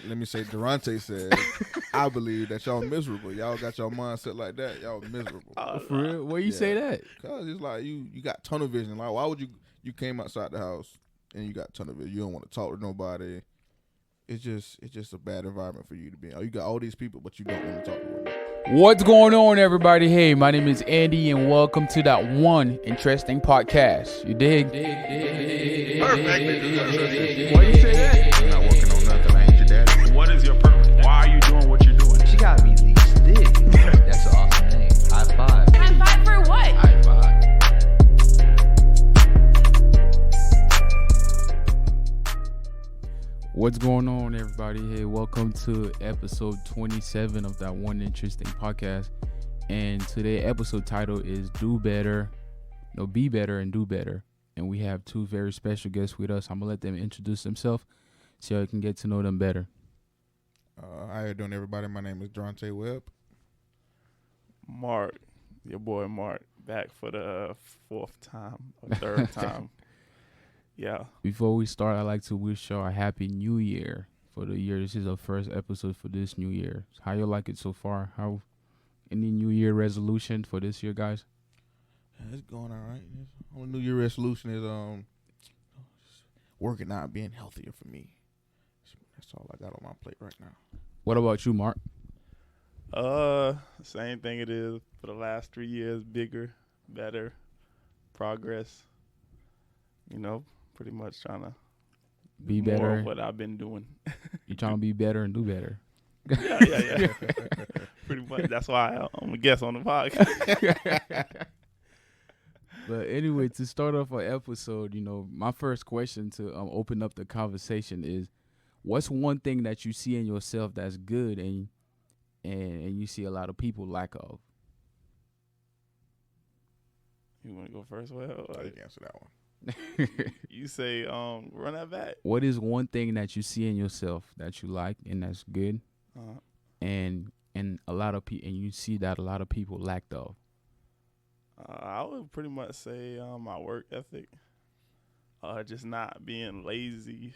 let me say, Durante said, I believe that y'all miserable. Y'all got your mindset like that. Y'all miserable. For real? Why you say that? Cause it's like you got tunnel vision. Like, why would you came outside the house and you got tunnel vision? You don't want to talk to nobody. It's just a bad environment for you to be in. Oh, you got all these people, but you don't want to talk to them. What's going on, everybody? Hey, my name is Andy, and welcome to that one interesting podcast. You dig? Perfect. Why you say that? I'm not working on nothing. I ain't your daddy. What is your purpose? Why are you doing what you're doing? She gotta be least dig. That's an awesome name. High five. High five for what? High five. What's going on, everybody? Hey, welcome to episode 27 of that one interesting podcast. And today's episode title is Be Better and Do Better. And we have two very special guests with us. I'm going to let them introduce themselves so you can get to know them better. How you doing, everybody? My name is Durante Webb. Mark, your boy Mark, back for the fourth time or third time. Yeah. Before we start, I'd like to wish y'all a happy new year for the year. This is our first episode for this new year. How you like it so far? How any new year resolution for this year, guys? It's going all right. Only New Year resolution is working out, being healthier for me. That's all I got on my plate right now. What about you, Mark? Same thing it is for the last 3 years. Bigger, better, progress. You know, pretty much trying to Be more better. of what I've been doing. You trying to be better and do better. Yeah. Pretty much. That's why I'm a guest on the podcast. But anyway, to start off our episode, my first question to open up the conversation is, what's one thing that you see in yourself that's good and you see a lot of people lack of? You want to go first? Well, I can answer that one. you say, run that back. What is one thing that you see in yourself that you like and that's good, and a lot of people, and you see that a lot of people lack of? I would pretty much say my work ethic, just not being lazy,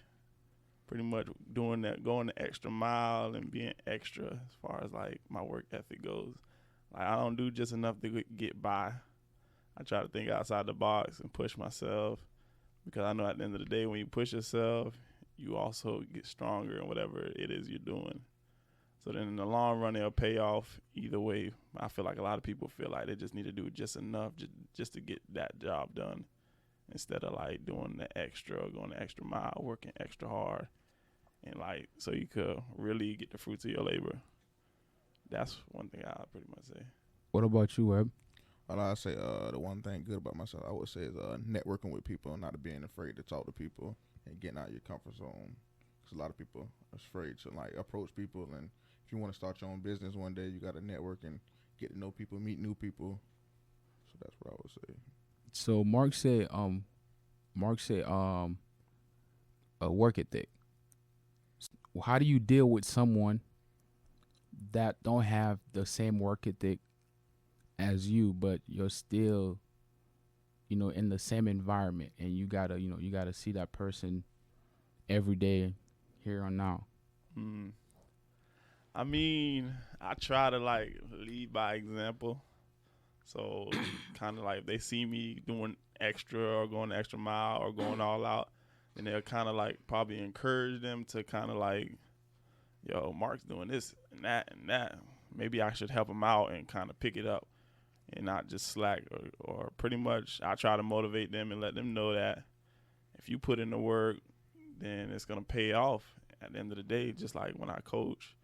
pretty much doing that, going the extra mile and being extra as far as like my work ethic goes. Like I don't do just enough to get by. I try to think outside the box and push myself, because I know at the end of the day, when you push yourself, you also get stronger in whatever it is you're doing. So then in the long run, it'll pay off either way. I feel like a lot of people feel like they just need to do just enough just to get that job done, instead of like doing the extra, or going the extra mile, working extra hard, and like so you could really get the fruits of your labor. That's one thing I pretty much say. What about you, Webb? Well, I say the one thing good about myself, I would say, is networking with people and not being afraid to talk to people and getting out of your comfort zone. Because a lot of people are afraid to like approach people, and if you want to start your own business one day, you got to network and get to know people, meet new people. So that's what I would say. So Mark said a work ethic. How do you deal with someone that don't have the same work ethic as you, but you're still, in the same environment, and you gotta see that person every day, here on now? I mean, I try to like lead by example. So kind of like if they see me doing extra or going the extra mile or going all out, then they'll kind of like probably encourage them to kind of like, yo, Mark's doing this and that and that. Maybe I should help him out and kind of pick it up and not just slack, or pretty much I try to motivate them and let them know that if you put in the work, then it's going to pay off at the end of the day. Just like when I coach,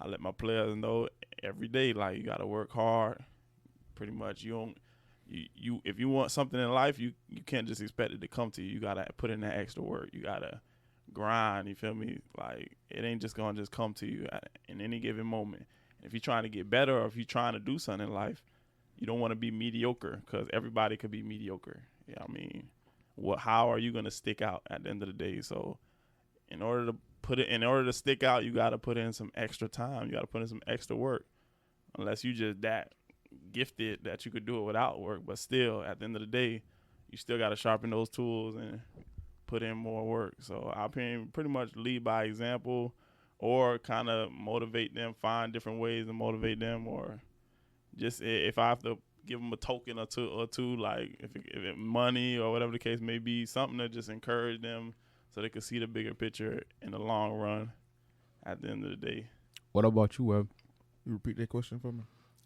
I let my players know every day, like, you got to work hard. Pretty much you if you want something in life, you can't just expect it to come to you. You got to put in that extra work. You got to grind, you feel me? Like, it ain't just going to just come to you in any given moment. If you're trying to get better, or if you're trying to do something in life, you don't want to be mediocre, because everybody could be mediocre. Yeah, I mean, how are you going to stick out at the end of the day? So in order to stick out, you got to put in some extra time. You got to put in some extra work, unless you just that gifted that you could do it without work. But still, at the end of the day, you still got to sharpen those tools and put in more work. So I pretty much lead by example, or kind of motivate them, find different ways to motivate them, or just if I have to give them a token or two, like if it money or whatever the case may be, something to just encourage them so they can see the bigger picture in the long run at the end of the day. What about you, Webb? You repeat that question for me?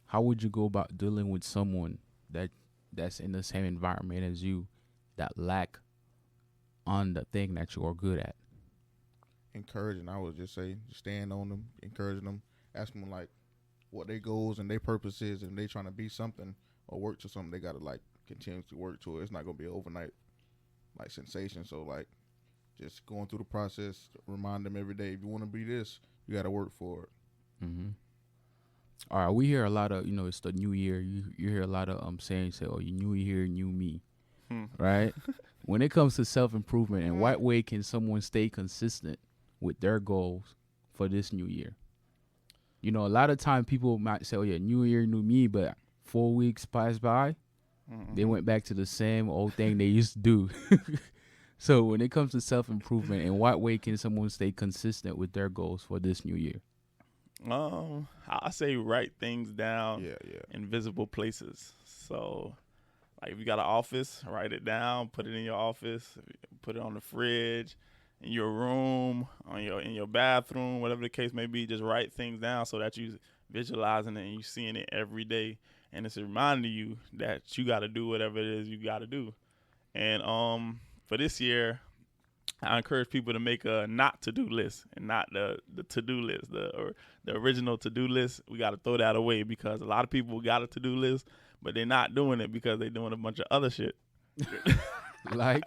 How would you go about dealing with someone that's in the same environment as you that lack on the thing that you are good at? Encouraging, I would just say, stand on them, encouraging them, asking them like what their goals and their purpose is, and they trying to be something or work to something. They gotta like continuously work to it. It's not gonna be an overnight like sensation. So like just going through the process, remind them every day. If you want to be this, you gotta work for it. Mm-hmm. All right, we hear a lot of, it's the new year. You hear a lot of sayings, say, oh, you new year, new me, right? When it comes to self-improvement, in what way can someone stay consistent with their goals for this new year? A lot of time people might say, oh, yeah, new year, new me, but 4 weeks passed by, they went back to the same old thing they used to do. So when it comes to self-improvement, in what way can someone stay consistent with their goals for this new year? I say write things down Yeah. in visible places. So, like if you got an office, write it down, put it in your office, put it on the fridge, in your room, in your bathroom, whatever the case may be. Just write things down so that you visualizing it and you seeing it every day, and it's reminding you that you got to do whatever it is you got to do. And for this year, I encourage people to make a not to-do list and not the to-do list, the original to-do list. We got to throw that away because a lot of people got a to-do list, but they're not doing it because they're doing a bunch of other shit. Like,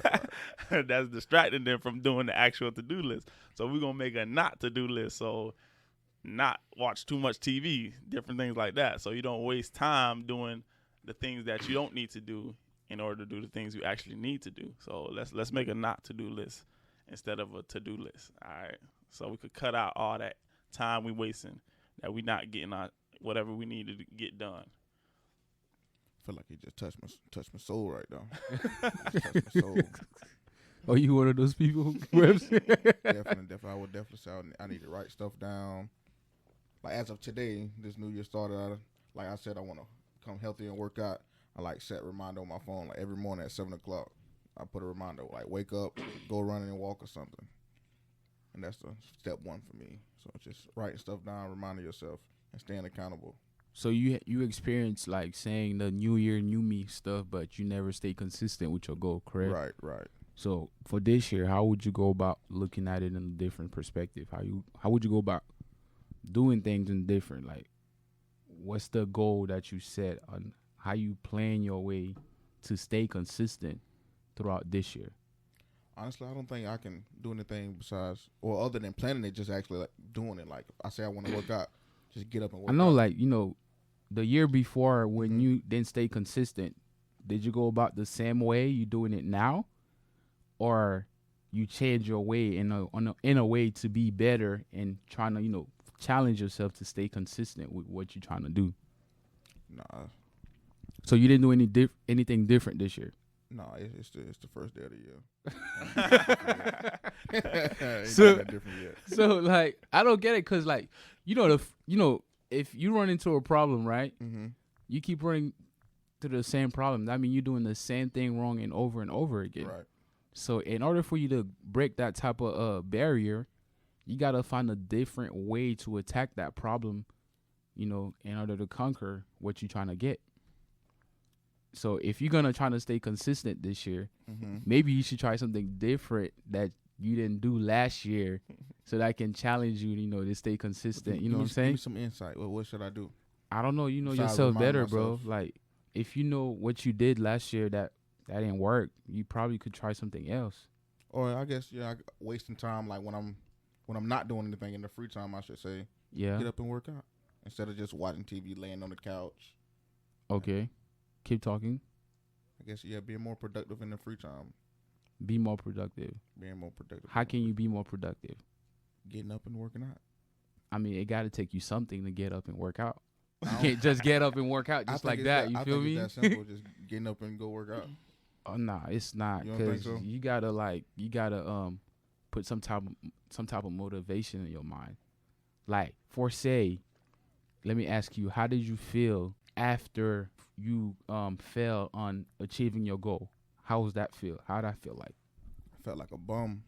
right. That's distracting them from doing the actual to-do list. So we're going to make a not to-do list. So not watch too much TV, different things like that. So you don't waste time doing the things that you don't need to do in order to do the things you actually need to do. So let's make a not to-do list instead of a to-do list. All right. So we could cut out all that time we wasting that we not getting our whatever we need to get done. I feel like he just touched my soul right now. Touched my soul. Oh, you one of those people? Definitely. I would definitely say I need to write stuff down. Like as of today, this new year started. Like I said, I want to become healthy and work out. I like set a reminder on my phone like every morning at 7:00. I put a reminder like wake up, go running and walk or something. And that's the step one for me. So just writing stuff down, reminding yourself, and staying accountable. So you experience like saying the new year, new me stuff, but you never stay consistent with your goal, correct? Right. So for this year, how would you go about looking at it in a different perspective? How would you go about doing things in different? Like, what's the goal that you set on how you plan your way to stay consistent throughout this year? Honestly, I don't think I can do anything besides or other than planning it, just actually like doing it. Like I say I want to work out, just get up and work out. I know, like, the year before when you didn't stay consistent, did you go about the same way you doing it now? Or you change your way in a way to be better and trying to, challenge yourself to stay consistent with what you're trying to do? Nah. So you didn't do anything different this year? No, it's the first day of the year. So, that different yet. So like I don't get it because like if you run into a problem, right? Mm-hmm. You keep running to the same problem. That means you're doing the same thing wrong and over again. Right. So in order for you to break that type of barrier, you gotta find a different way to attack that problem, in order to conquer what you're trying to get. So if you're gonna try to stay consistent this year, maybe you should try something different that you didn't do last year, so that can challenge you, to stay consistent. You know what I'm saying? Give me some insight. What should I do? I don't know. You know Besides yourself remind better, myself. bro. Like if you know what you did last year that didn't work, you probably could try something else. Or I guess wasting time like when I'm not doing anything in the free time, I should say. Yeah. Get up and work out instead of just watching TV, laying on the couch. Okay. Keep talking. I guess being more productive in the free time. Be more productive. Being more productive. How can you be more productive? Getting up and working out. I mean, it got to take you something to get up and work out. You can't just get up and work out just like that. You feel me? It's that simple. Just getting up and go work out. Oh, nah, it's not. You don't think Because so? you gotta put some type of motivation in your mind. Like, for say, let me ask you, how did you feel after you failed on achieving your goal? How was that feel? How did that feel like? I felt like a bum.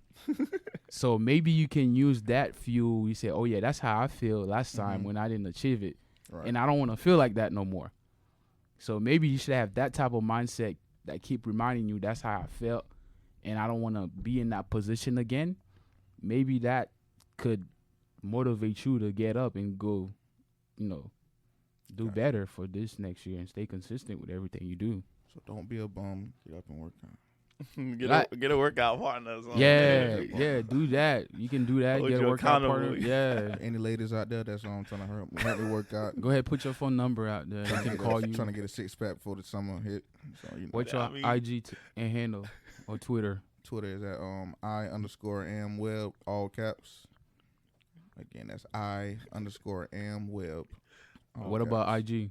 So maybe you can use that fuel. You say, oh yeah, that's how I feel last time when I didn't achieve it. Right. And I don't want to feel like that no more. So maybe you should have that type of mindset that keep reminding you that's how I felt and I don't want to be in that position again. Maybe that could motivate you to get up and go, do better for this next year and stay consistent with everything you do. So don't be a bum. Get up and work out. Get a workout partner. Yeah, do that. You can do that. Hold Get a you workout accountable. partner. Yeah. Any ladies out there that's trying to help me work out. Go ahead, put your phone number out there. They can call you. Trying to get a 6-pack before the summer hit. So, What's your IG and handle or Twitter? Twitter is at I_am_web, all caps. Again, that's I_am_web. What about IG?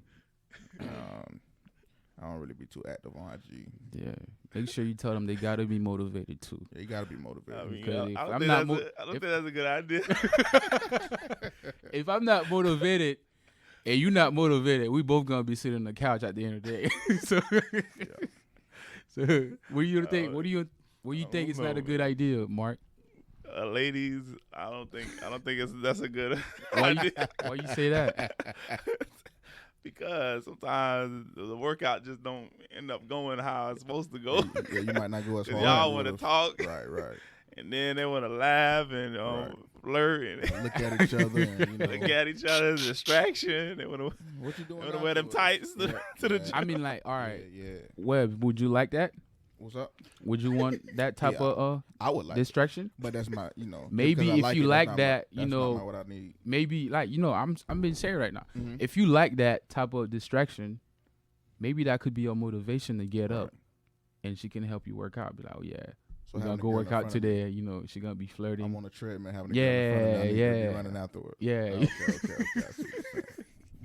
I don't really be too active on IG. Yeah, make sure you tell them they gotta be motivated too. Yeah, you gotta be motivated. I mean, Because I don't think that's a good idea. If I'm not motivated and you're not motivated, we both gonna be sitting on the couch at the end of the day. So what do you think? What do you think is not a good idea, Mark? Ladies, I don't think that's a good Why idea. you say that? Because sometimes the workout just don't end up going how it's supposed to go. Yeah, you might not go as 'Cause hard. y'all want to talk, Right. and then they want to laugh and flirt and Look at each other and look at each other as a distraction. They want to what you doing? wear them tights to the gym. I mean, like, all right, Yeah. Webb, would you like that? What's up? Would you want that type of I would like distraction? but that's my, Maybe because I if you it, like that's that, not you what I need. maybe like I'm being serious right now. Mhm. If you like that type of distraction, maybe that could be your motivation to get up, and she can help you work out. Be like, oh yeah, So we're gonna having go a girl work in out front of me, today. She's gonna be flirting. I'm on a treadmill having a girl in front of me. I need to be running afterward. Yeah. Okay. I see what you're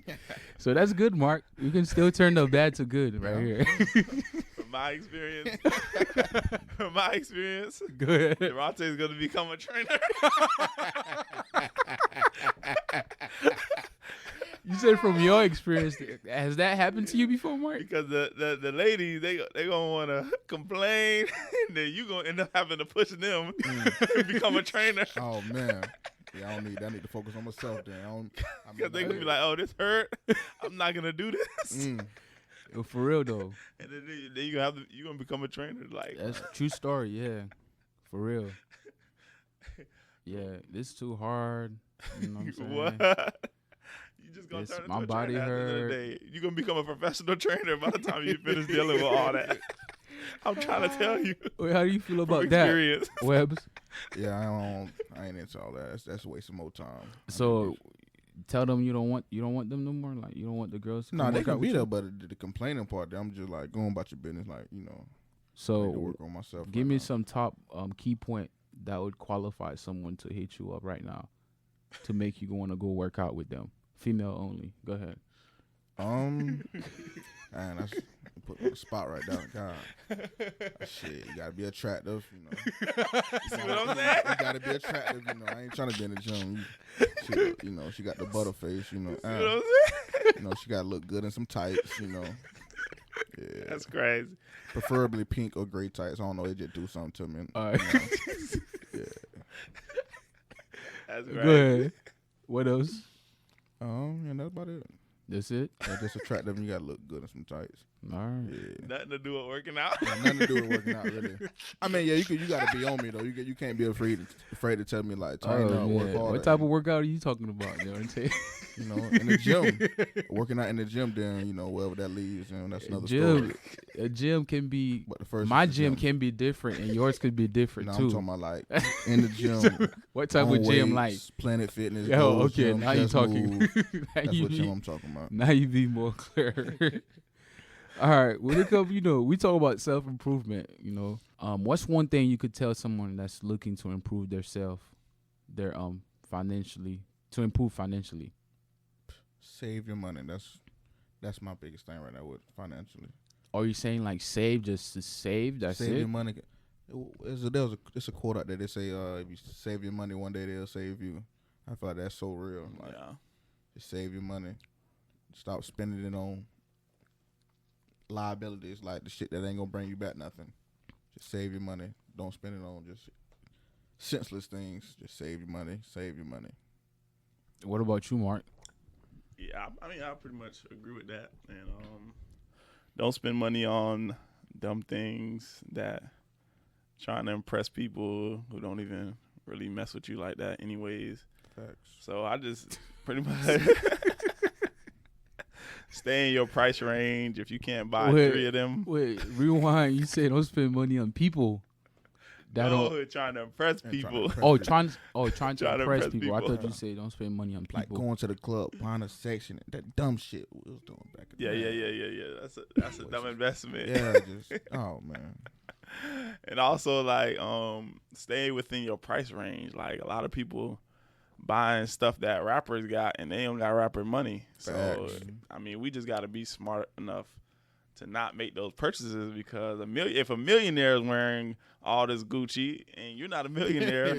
saying. So that's good, Mark. You can still turn the bad to good right here. From my experience, Go ahead. Devontae is going to become a trainer. You said from your experience, has that happened to you before, Mark? Because the ladies, they gonna want to complain, and then you gonna end up having to push them to become a trainer. Oh man. Yeah, I don't need that. I need to focus on myself then. Because they gonna be like, oh, this hurt. I'm not gonna do this. Yo, for real though, And then you gonna become a trainer. Like, that's a true story. Yeah, for real. Yeah, this is too hard. You know what I'm saying? what? You just gonna It's- turn into my a body trainer at the end of the hurt. day. You gonna become a professional trainer by the time you finish dealing with all that. I'm trying to tell you Wait, how do you feel from about that, experience. Webbs? Yeah, I ain't into all that. That's a waste of more time. So tell them you don't want them no more. Like you don't want the girls to No, come they work can out be with there, you? but the complaining part, I'm just like going about your business, like I need to So work on myself. give right me now. some top key point that would qualify someone to hit you up right now to make you want to go work out with them. Female only. Go ahead. Man, that's put me on the spot right there. God, shit, you gotta be attractive, See what I'm saying? You gotta be attractive, I ain't trying to be in the gym. She got the butter face, See what I'm saying? She gotta look good in some tights, Yeah, That's crazy. preferably pink or gray tights. I don't know, they just do something to me. All right. Yeah. That's Go crazy. ahead. What else? And that's about it. That's it. Just attractive, and you gotta look good in some tights. All right. Yeah. Nothing to do with working out. Nothing to do with working out, really. I mean, yeah, you gotta be on me though. You can't be afraid to tell me like tighten up, work man. harder. What type of workout are you talking about, Devontae? In the gym, working out in the gym, then wherever that leads, that's another story. A gym can be. But the first, My is the gym can be different, and yours could be different No, too. I'm talking about like in the gym. What type on of gym, weights, like? Planet Fitness. Yo, Gold's okay, Gym, now you Just talking. Move. now That's you what gym be, I'm talking about. now you be more clear. All right, when it comes, we talk about self improvement. What's one thing you could tell someone that's looking to improve their financially, to improve financially? Save your money. That's my biggest thing right now with financially. Are you saying like save just to save? That's Save it. your money. It's a quote out there. They say, if you save your money one day, they'll save you. I feel like that's so real. Like, Yeah. just save your money. Stop spending it on liabilities, like the shit that ain't gonna bring you back nothing. Just save your money. Don't spend it on just senseless things. Just save your money. Save your money. What about you, Mark? Yeah, I mean, I pretty much agree with that. And don't spend money on dumb things that trying to impress people who don't even really mess with you like that anyways. Facts. So I just pretty much stay in your price range. If you can't buy 3 of them. Wait, rewind. You said don't spend money on people that don't. Trying to impress people. Trying to impress people. I thought you said don't spend money on people. Like going to the club, buying a section, that dumb shit we was doing back in the day. Yeah. That's a dumb investment. Yeah, just oh man. And also like stay within your price range. Like a lot of people buying stuff that rappers got and they don't got rapper money. So Facts. I mean, we just got to be smart enough to not make those purchases because if a millionaire is wearing all this Gucci and you're not a millionaire,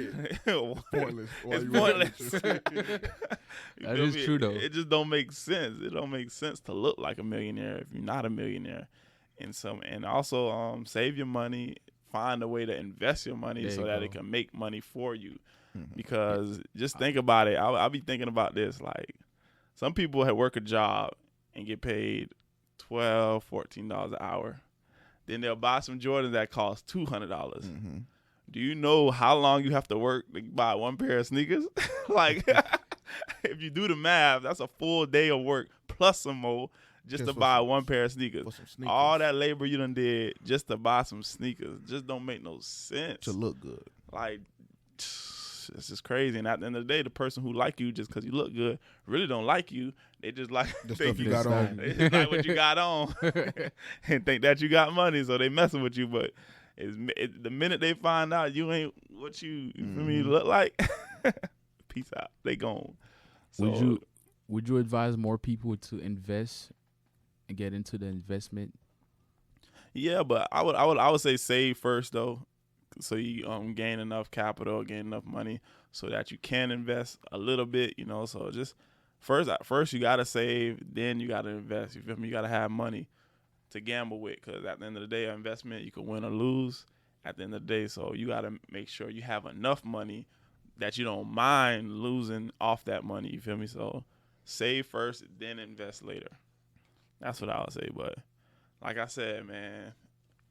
Pointless. it's pointless. That is true though. It just don't make sense. It don't make sense to look like a millionaire if you're not a millionaire. And also save your money, find a way to invest your money so that it can make money for you. Mm-hmm. Because just think about it. I'll be thinking about this. Like some people work a job and get paid $12, $14 an hour. Then they'll buy some Jordans that cost $200. Mm-hmm. Do you know how long you have to work to buy one pair of sneakers? Like, if you do the math, that's a full day of work plus some more just to buy one pair of sneakers. All that labor you done did just to buy some sneakers just don't make no sense. To look good. Like, it's just crazy. And at the end of the day, the person who like you just because you look good really don't like you. They just like the stuff you got on. They just like what you got on and think that you got money, so they messing with you. But the minute they find out you ain't what you feel me look like, peace out. They gone. So, would you advise more people to invest and get into the investment? Yeah, but I would say save first though. So you gain enough capital, gain enough money so that you can invest a little bit, you know. So just first you got to save, then you got to invest. You feel me? You got to have money to gamble with because at the end of the day, an investment, you can win or lose at the end of the day. So you got to make sure you have enough money that you don't mind losing off that money. You feel me? So save first, then invest later. That's what I would say. But like I said, man,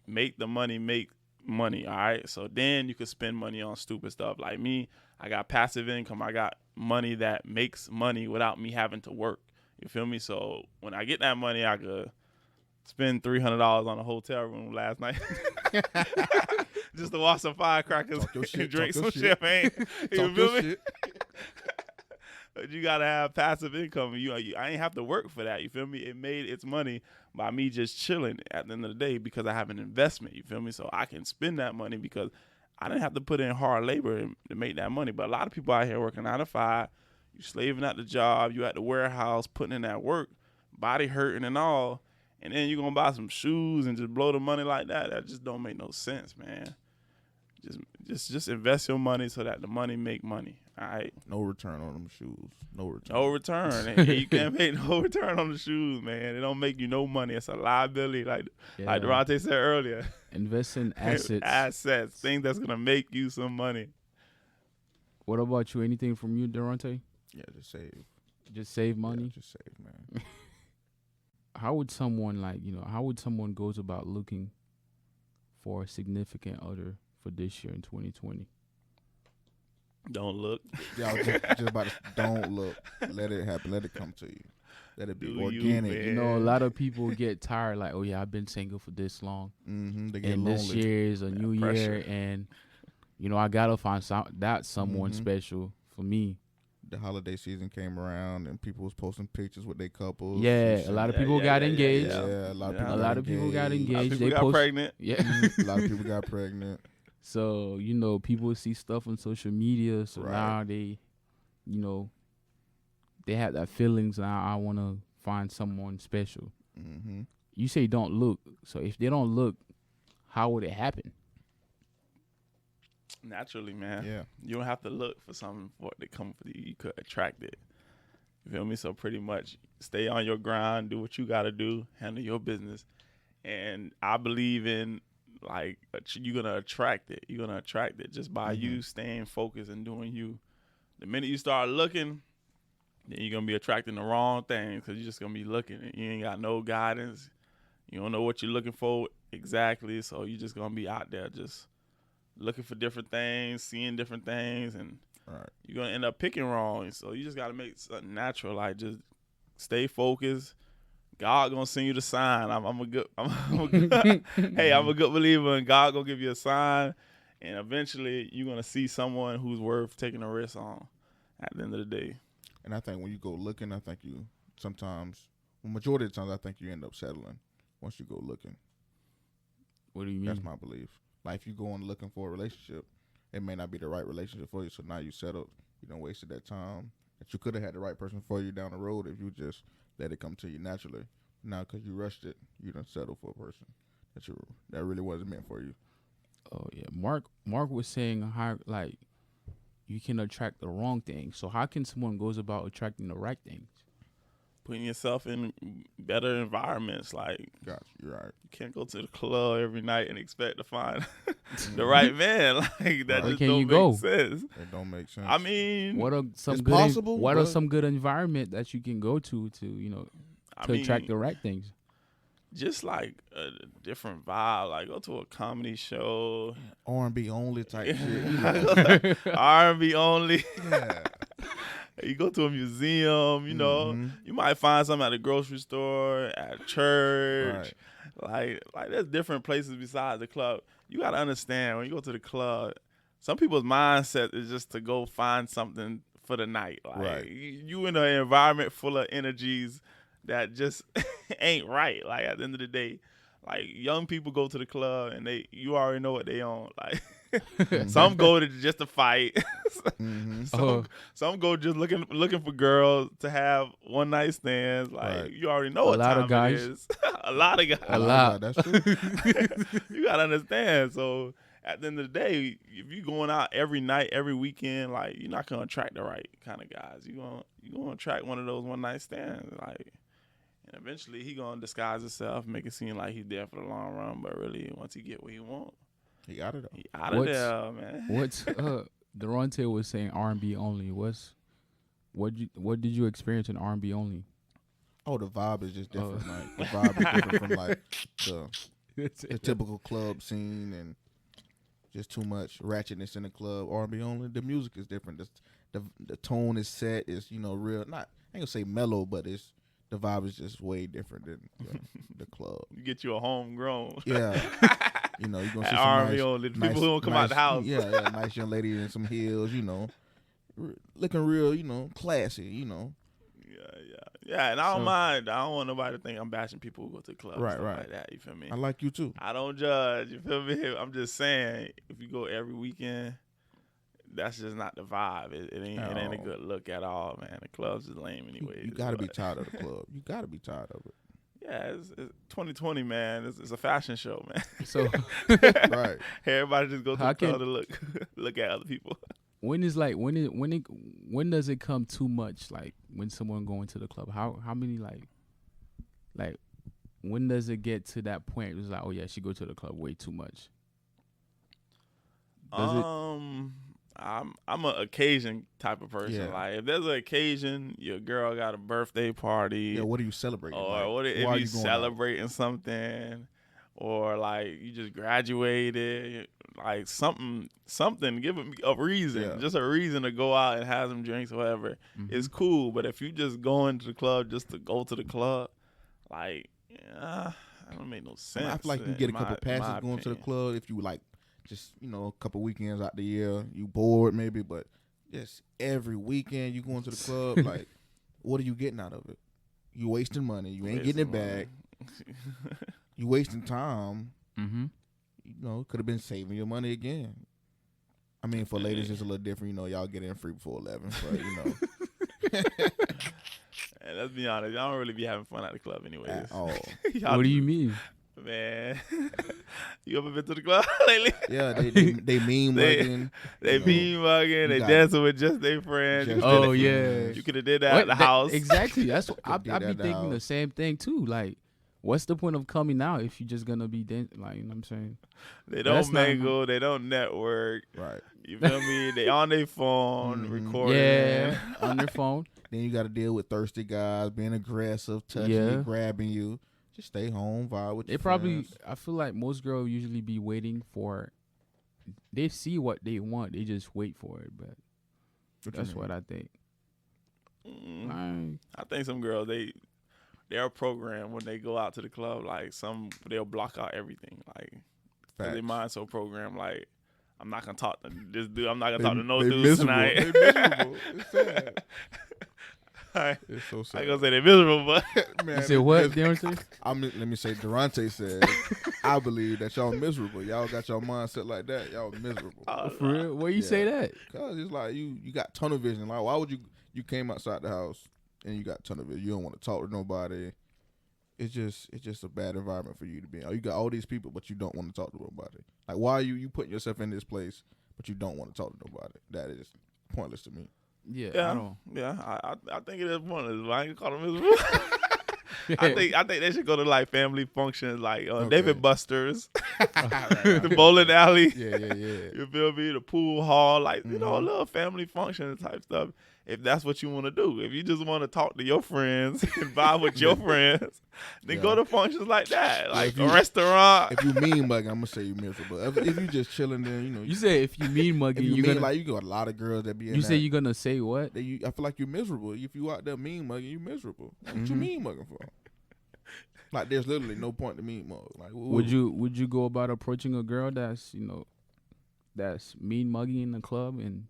make the money make money, all right? So then you could spend money on stupid stuff. Like me, I got passive income. I got money that makes money without me having to work. You feel me? So when I get that money, I could spend $300 on a hotel room last night just to watch some firecrackers and drink some champagne. You feel me? But you gotta have passive income. I ain't have to work for that. You feel me? It made its money by me just chilling at the end of the day because I have an investment. You feel me? So I can spend that money because I didn't have to put in hard labor to make that money. But a lot of people out here working 9 to 5, you slaving at the job, you at the warehouse putting in that work, body hurting and all, and then you're gonna buy some shoes and just blow the money like that. That just don't make no sense, man. Just invest your money so that the money make money. All right. No return on them shoes. No return. No return. You can't make no return on the shoes, man. It don't make you no money. It's a liability, like Durante said earlier. Invest in assets. Assets. Things that's gonna make you some money. What about you? Anything from you, Durante? Yeah, just save. Just save money? Yeah, just save, man. How would someone goes about looking for a significant other for this year in 2020? Don't look. Yeah, I was just about to don't look. Let it happen. Let it come to you. Let it be organic. You know, a lot of people get tired. Like, oh yeah, I've been single for this long. Mm-hmm. They get and lonely. This year is a new year, and you know I gotta find someone special for me. The holiday season came around, and people was posting pictures with their couples. Yeah, a lot of people got engaged. Yeah, a lot of people got engaged. A lot of people got pregnant. Yeah, a lot of people got pregnant. So, you know, people see stuff on social media. So now they, you know, they have that feelings. Now I want to find someone special. Mm-hmm. You say don't look. So if they don't look, how would it happen? Naturally, man. Yeah. You don't have to look for something for it to come for you. You could attract it. You feel me? So pretty much stay on your grind, do what you got to do, handle your business. And I believe in, like, you're going to attract it. You're going to attract it just by you staying focused and doing you. The minute you start looking, then you're going to be attracting the wrong things because you're just going to be looking. And you ain't got no guidance. You don't know what you're looking for exactly. So you're just going to be out there just looking for different things, seeing different things, and you're going to end up picking wrong. So you just got to make something natural. Like, just stay focused. God going to send you the sign. I'm a good believer, and God going to give you a sign, and eventually you're going to see someone who's worth taking a risk on at the end of the day. And I think when you go looking, I think you sometimes, well, majority of the times, I think you end up settling once you go looking. What do you mean? That's my belief. Like, if you go on looking for a relationship, it may not be the right relationship for you, so now you settled. You don't wasted that time that you could have had the right person for you down the road if you just let it come to you naturally. Now, because you rushed it, you done settled for a person that really wasn't meant for you. Oh yeah, Mark was saying how, like, you can attract the wrong thing. So how can someone goes about attracting the right things? Putting yourself in better environments. Like, Gotcha, you're right. you can't go to the club every night and expect to find the right man. Like, that just Can don't you make go? sense. It don't make sense. I mean, What are some It's good possible, what are but- some good environment that you can go to attract the right things? just like a different vibe. Like, go to a comedy show, R&B only type shit. You know. R&B only. Yeah. You go to a museum, you know, you might find something at the grocery store, at church. Like there's different places besides the club. You got to understand, when you go to the club, some people's mindset is just to go find something for the night. Like, you in an environment full of energies that just ain't right. Like, at the end of the day, like, young people go to the club and you already know what they on. Like, some go to just to fight. Some go just looking for girls to have one night stands. Like, you already know what time it is. A lot of guys. A lot. That's true. You gotta understand. So at the end of the day, if you going out every night, every weekend, like, you're not gonna attract the right kind of guys. You gonna attract one of those one night stands. Like, and eventually he gonna disguise himself, make it seem like he's there for the long run, but really once he get what he want, He out of there. he out of there, man. What's Durante was saying R&B only. What did you experience in R&B only? Oh, the vibe is just different. Like, the vibe is different from like the typical club scene, and just too much ratchetness in the club. R&B only. The music is different. The tone is set. It's, you know, real. Not, I ain't gonna say mellow, but the vibe is just way different than the club. You get you a homegrown. Yeah. You know, you're gonna see some R&B nice, only. The people who don't come out the house. Yeah, nice young lady in some heels, you know, looking real, you know, classy, you know. Yeah, and I don't mind. I don't want nobody to think I'm bashing people who go to the club. Right. Like that. You feel me? I like you too. I don't judge. You feel me? I'm just saying, if you go every weekend, that's just not the vibe. It ain't a good look at all, man. The club's just lame anyway. You gotta be tired of the club. You gotta be tired of it. Yeah, it's 2020, man. It's a fashion show, man. So Right. Everybody just go to the club to look at other people. when does it come too much? Like, when someone going to the club, how many like when does it get to that point? It's like, oh yeah, she go to the club way too much. I'm an occasion type of person. Yeah. Like, if there's an occasion, your girl got a birthday party, Yeah, what are you celebrating? or like, what if why are you going out? celebrating something, or like you just graduated, like something, give me a reason, just a reason to go out and have some drinks or whatever. It's cool. But if you just going to the club just to go to the club, like, that don't make no sense. I feel like you can get a couple passes going to the opinion. club if you like, just, you know, a couple weekends out the year. You bored maybe, but just every weekend you going to the club. Like, what are you getting out of it? You wasting money. You ain't getting it back. You wasting time. You know, could have been saving your money again. I mean, for ladies, it's a little different. You know, y'all get in free before 11, but you know. And let's be honest, y'all don't really be having fun at the club anyways. At all. Y'all What do you mean? Man, You ever been to the club lately? Yeah, they mean They- mugging. They you know, mean mugging. you They got- dancing with just their friends. Just Oh, their yeah. friends. You could have did that What? at the That- house. Exactly. That's what I Could do be that at the thinking the house. same thing too. Like, what's the point of coming out if you're just gonna be dancing? Like, you know what I'm saying? They That's don't not- mingle. They don't network. Right. You feel me? They on their phone Mhm. recording. Yeah, on their phone. Then you got to deal with thirsty guys being aggressive, touching Yeah. you, grabbing you. Just stay home, vibe with They your probably. friends. I feel like most girls usually be waiting for. They see what they want. They just wait for it. But What you that's mean? what I think. I think some girls they're programmed when they go out to the club. Like they'll block out everything. Like 'cause their Facts. mind so programmed. Like I'm not gonna talk to this dude. I'm not gonna They- talk to no they dudes miserable. tonight. They miserable. It's sad. I It's so sad. ain't gonna say they're miserable, but Man, You said what, because- Deontay? let me say, Durante said, I believe that y'all miserable. Y'all got your mindset like that. Y'all miserable. For real? Where you say that? Cause it's like you got tunnel vision. Like, why would you came outside the house and you got tunnel vision? You don't want to talk to nobody. It's just a bad environment for you to be in. Oh, you got all these people, but you don't want to talk to nobody. Like, why are you putting yourself in this place, but you don't want to talk to nobody? That is pointless to me. Yeah, I yeah, don't. yeah. I think it is one. I ain't gonna call them miserable. I think they should go to like family functions, like Okay. David Buster's, the bowling alley. Yeah. You feel me? The pool hall, like you know, a Mhm. little family function type stuff. If that's what you want to do, if you just want to talk to your friends and vibe with your friends, then Yeah. go to functions like that, like if a you- restaurant. If you mean mugging, I'm gonna say you miserable. If you just chilling, then you know. You say if you mean if mugging, you you mean gonna. like you got a lot of girls that be in You that. say you're gonna say what? I feel like you're miserable. If you out there mean mugging, you miserable. What you Mhm. mean mugging for? Like, there's literally no point to mean mug. Like, Would you go about approaching a girl that's that's mean mugging in the club and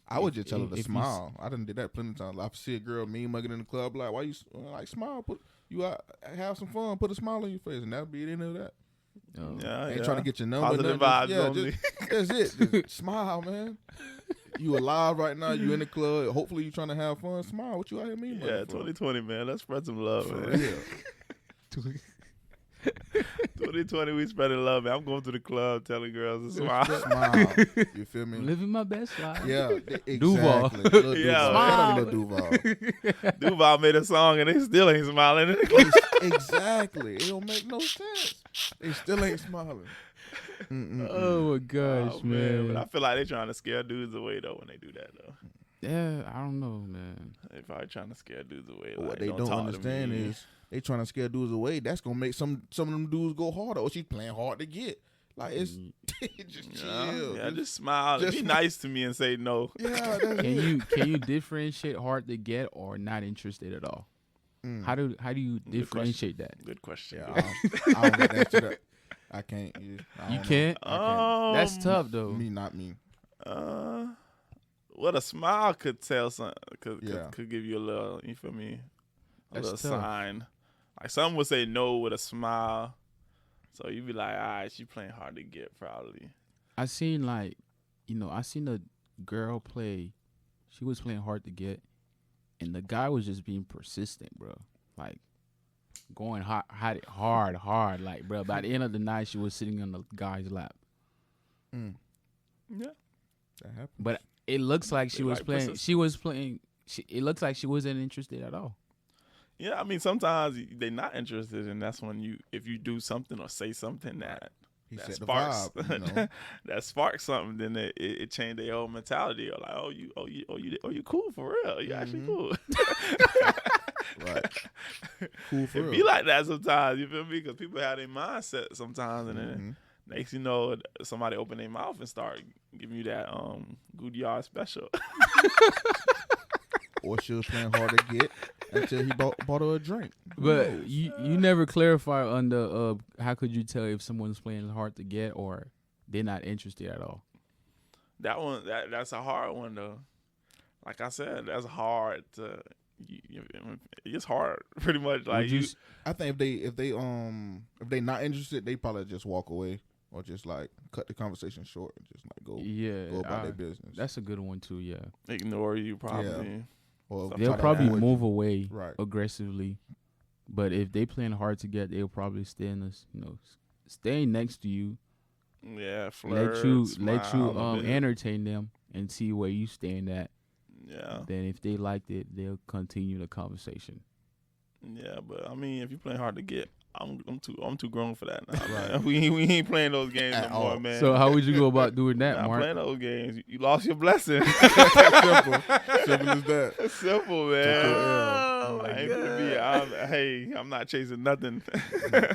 I would just tell her if to you smile. I done did that plenty of times. I see a girl mean mugging in the club. Like, why you like smile? Put you out, have some fun. Put a smile on your face, and that'll be the end of that. Yeah, Ain't trying to get your number. Positive nothing. vibes only. That's it. Just smile, man. You alive right now. You in the club. Hopefully you trying to have fun. Smile. What you out here mean mugging Yeah, for? 2020, man. Let's spread some love, For man. real. 2020, we spreading love, man. I'm going to the club telling girls to smile. Smile. You feel me? living my best life. Yeah, exactly. Duval. Lil Yeah, Duval. man. Shout out to Lil Duval. Duval made a song and they still ain't smiling in the club. Exactly. It don't make no sense. They still ain't smiling. Oh my gosh, Oh, man. But I feel like they trying to scare dudes away though when they do that though. Yeah, I don't know, man. They probably trying to scare dudes away. But Like, what they don't talk to understand me. is they trying to scare dudes away. That's gonna make some of them dudes go harder. Oh, she's playing hard to get. Like, it's just chill. Yeah, just smile. just Be smile. nice to me and say no. Yeah, that's Can it. you differentiate hard to get or not interested at all? Mm. How do you Good differentiate that? Good question. Yeah, I don't get that. I can't. I You don't know. can't. I That's tough though. can't. Me, not me. What a smile could tell something. Yeah. Could give you a little. You feel me? A That's little tough. sign. Like some would say no with a smile. So you'd be like, all right, she playing hard to get probably. I seen I seen a girl play. She was playing hard to get, and the guy was just being persistent, bro. Like going hard. Like, bro. By the end of the night, she was sitting on the guy's lap. Mm. Yeah. That happens. But it looks like she They was like playing. persistent. She was playing. It looks like she wasn't interested at all. Yeah, I mean sometimes they're not interested, and that's when if you do something or say something that He that set the sparks vibe. You know? that sparks something, then it changed their whole mentality. Or like, you cool for real? You actually Mhm. cool. Right. Cool for It real. be like that sometimes. You feel me? Because people have their mindset sometimes, and then Mhm. next you know, somebody open their mouth and start giving you that good yard special. Or she was playing hard to get until he bought her a drink. Who But knows? you never clarify on the how could you tell if someone's playing hard to get or they're not interested at all? That one, that's a hard one though. Like I said, that's hard to. It's hard, pretty much. Like Would you you, s- I think if they not interested, they probably just walk away or just like cut the conversation short and just like go yeah, about their business. that's a good one too. Yeah, ignore you probably. Or they'll try to probably avoid move you. away Right. aggressively, but if they playing hard to get, they'll probably stay in this staying next to you, Yeah, flirt, let you smile a bit. entertain them and see where you stand at. Yeah, Then if they liked it, they'll continue the conversation. yeah, but I mean, if you playing hard to get, I'm too grown for that now. Man. We ain't playing those games At no more, all. man. So how would you go about doing that, Not Mark? playing those games. You lost your blessing. Simple as that. Simple, Took man. your L. Oh I ain't gonna be. I'm not chasing nothing. Okay,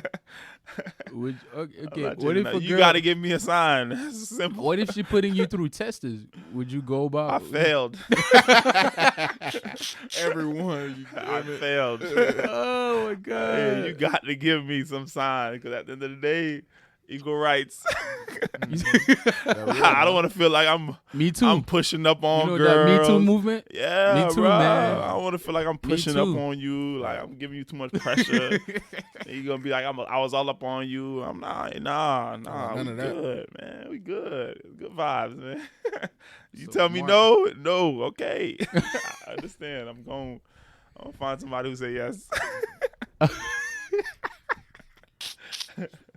I'm not what chasing if nothing. a You girl? gotta give me a sign. That's simple. What if she putting you through testers? Would you go about? I failed. Everyone. I failed. Oh my god! Hey, you got to give me some sign because at the end of the day, equal rights. I don't want to feel like Me too. I'm pushing up on you know girls. that Me Too movement? Yeah, Me too, bro. man. I don't want to feel like I'm pushing up too. on you, like I'm giving you too much pressure. And you're gonna be like, I was all up on you. I'm not. Nah. none We of that. good, man. We good. Good vibes, man. You So, tell me Mark- no. Okay. I understand. I'm gonna find somebody who say yes.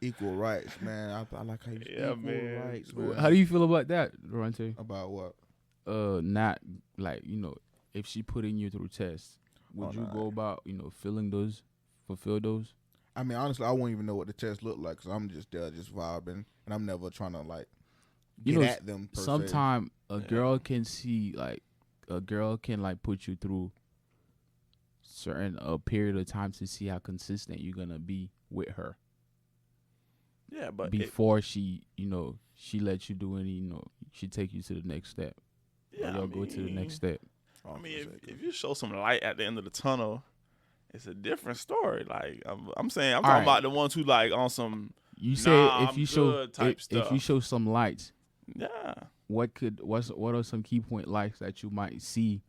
Equal rights, man. I like how you Yeah, equal man. rights, man. How do you feel about that, Durante? About what? Not like if she putting you through tests, would you nah. go about fulfill those? I mean, honestly, I won't even know what the test look like because I'm just there, just vibing, and I'm never trying to like get at them. Per se. Sometimes a girl can put you through certain period of time to see how consistent you're gonna be with her. Yeah, but Before she lets you do any, she take you to the next step. yeah, Y'all go to the next step. Oh, I mean, for a if you show some light at the end of the tunnel, it's a different story. Like I'm saying, I'm All talking right. about the ones who like on some You say Nah, if I'm you show good type if you stuff. show some lights, yeah, what are some key point lights that you might see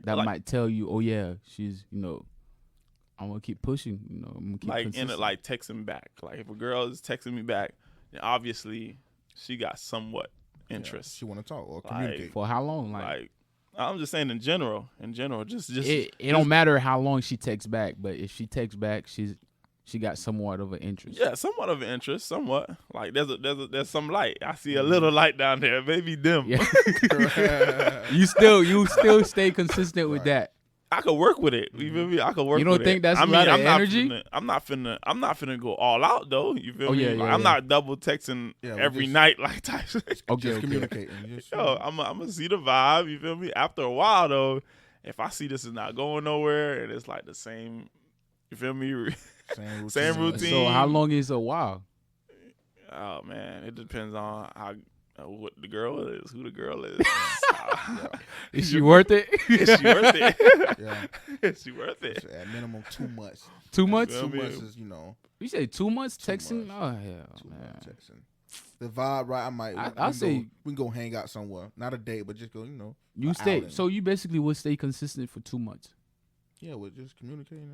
that like might tell you, oh yeah, she's I'm gonna keep pushing, I'm gonna keep like in consistent. it, like texting back. Like if a girl is texting me back, then obviously she got somewhat interest. She want to talk or Like, communicate. For how long? Like I'm just saying in general, just it don't matter how long she texts back, but if she texts back, she got somewhat of an interest. yeah, somewhat of an interest, somewhat. Like there's some light. I see a little light down there, maybe dim. Yeah. you still stay consistent with that. I could work with it. You feel me? I could work. You don't with think it. that's I a mean, lot of I'm not energy? I'm not finna go all out though. You feel Oh, me? yeah, Like, yeah, I'm yeah. not double texting Yeah, we every just- night like type. Okay, Just communicating. Just, Yo, I'm gonna see the vibe. You feel me? After a while though, if I see this is not going nowhere and it's like the same, you feel me? Same routine. So how long is a while? Oh man, it depends on how what the girl is, who the girl is. Is she worth it? Is she worth it? Yeah. Is she worth it? So at minimum 2 months. 2 months? Yeah. 2 I mean- months is You say 2 months 2 texting? months. Oh hell, 2 man. months texting. The vibe, right? I might. I'll say- we can go hang out somewhere. Not a date, but just go. You a stay. outing. So you basically would stay consistent for 2 months. Yeah, we're just communicating.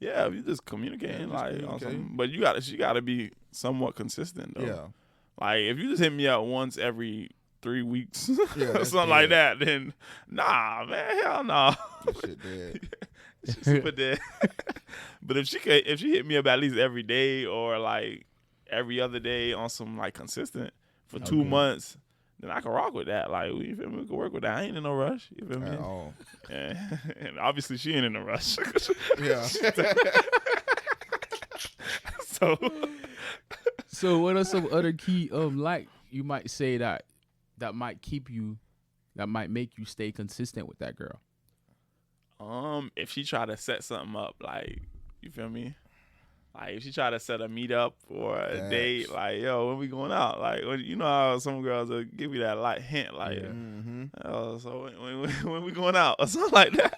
Yeah. Yeah, you just communicating Yeah, just like on communicating. something. But she gotta be somewhat consistent though. Yeah. Like if you just hit me up once every 3 weeks Yeah, or that's something like dead. that, then nah, man, hell no. That shit dead. She's super dead. But if she hit me up at least every day or like every other day on some like consistent for 2 Okay. months, then I can rock with that. Like you feel me? We can work with that. I ain't in no rush. You feel me? At all. And obviously she ain't in a rush. Yeah. So So what are some other key like you might say that might make you stay consistent with that girl? if she try to set something up, like you feel me? Like if she try to set a meetup or a Facts. date, like yo, when we going out? Like you know how some girls will give you that light hint, like Mm-hmm. oh, so when we going out or something like that.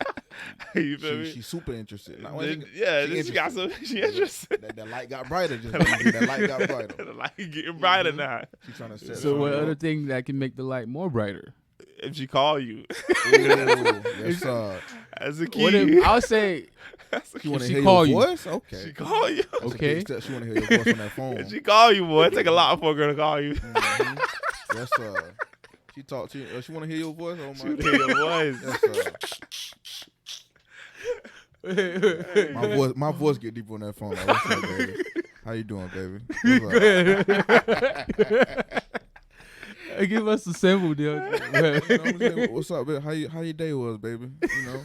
You feel me? She's super interested. Like, Then- yeah, then she got some. She interested. That light got brighter. Just that light got brighter. The light getting brighter now. She's trying to set. So what something other up. thing that can make the light more brighter? If she call you, Ooh, yes, sir. as a key. What if I'll say That's a She key. want to she hear call your you. voice? Okay. She call you. That's a Okay. big step. She want to hear your voice on that phone. If she call you, boy, it take a lot for a girl to call you. Mhm. Yes, sir. She talk to you. She want to hear your voice. Oh She my would God. hear your voice. Yes, sir. My voice get deep on that phone. Like, what's up, baby? How you doing, baby? Go What's up? ahead. Give us a sample, dude. You know what I'm saying? What's up, baby? How your day was, baby? You know,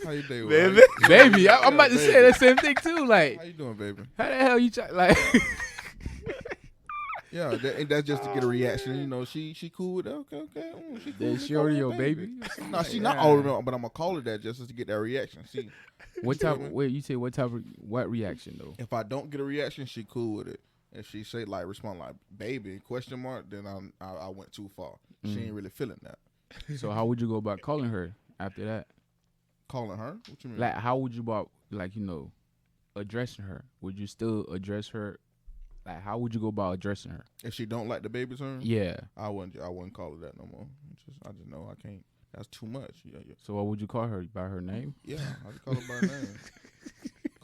how your day was, Baby. Baby, I'm Yeah, about to say that same thing too. Like, How you doing, baby? how the hell you try? Like, Yeah, that's just to get a reaction. You know, she cool with that. Okay. She cool. she already your baby. No, she not all around, but I'm gonna call her that just to get that reaction. See, What type? me? Wait, you say what type of what reaction though? if I don't get a reaction, she cool with it. If she say like respond like baby question mark, then I went too far. She ain't really feeling that. So how would you go about calling her after that? Calling her? What you mean? Like, how would you about addressing her? Would you still address her? Like, how would you go about addressing her? If she don't like the baby term, Yeah. I wouldn't call her that no more. I just know I can't. That's too much. Yeah. So what would you call her? By her name? Yeah, I just call her by her name.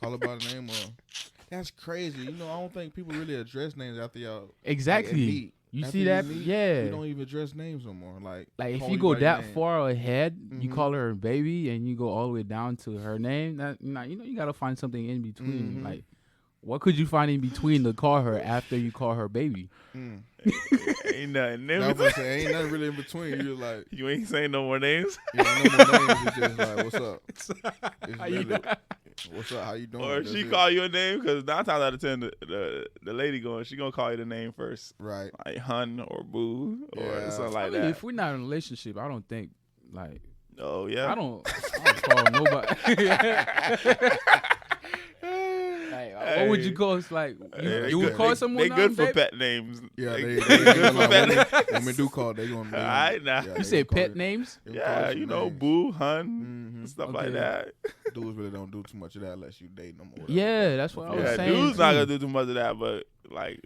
Call her by the name. That's crazy. You know, I don't think people really address names after y'all. Exactly. meet. You After see that? meet, Yeah. We don't even address names no more. Like Like, call if you go by your that name. far ahead, you Mhm. call her baby, and you go all the way down to her name. That you gotta find something in between. Mhm. Like, what could you find in between to call her after you call her baby? Mm. Ain't nothing. I was gonna say, ain't nothing really in between. You're like, You ain't saying no more names. you know, no more names. It's just like, what's up? It's How you really, what's up? How you doing? Or That's she it. call you a name, because 9 times out of 10, the lady she gonna call you the name first, Right. like hun or boo or Yeah. something like I mean, that. if we're not in a relationship, I don't think like Oh yeah. I don't call nobody. Like, what would you call? It's like They you would good- call they- someone. They good for baby? pet names. Yeah, they, they they ain't good gonna for lie. pet Women, names. women do call. They gonna. Alright, now. You say pet names? Yeah, you know, boo, hun, Mhm. stuff Okay. like that. Dudes really don't do too much of that unless you date them. Or whatever. Yeah, that's what I was Yeah, saying. dudes not too. gonna do too much of that, but like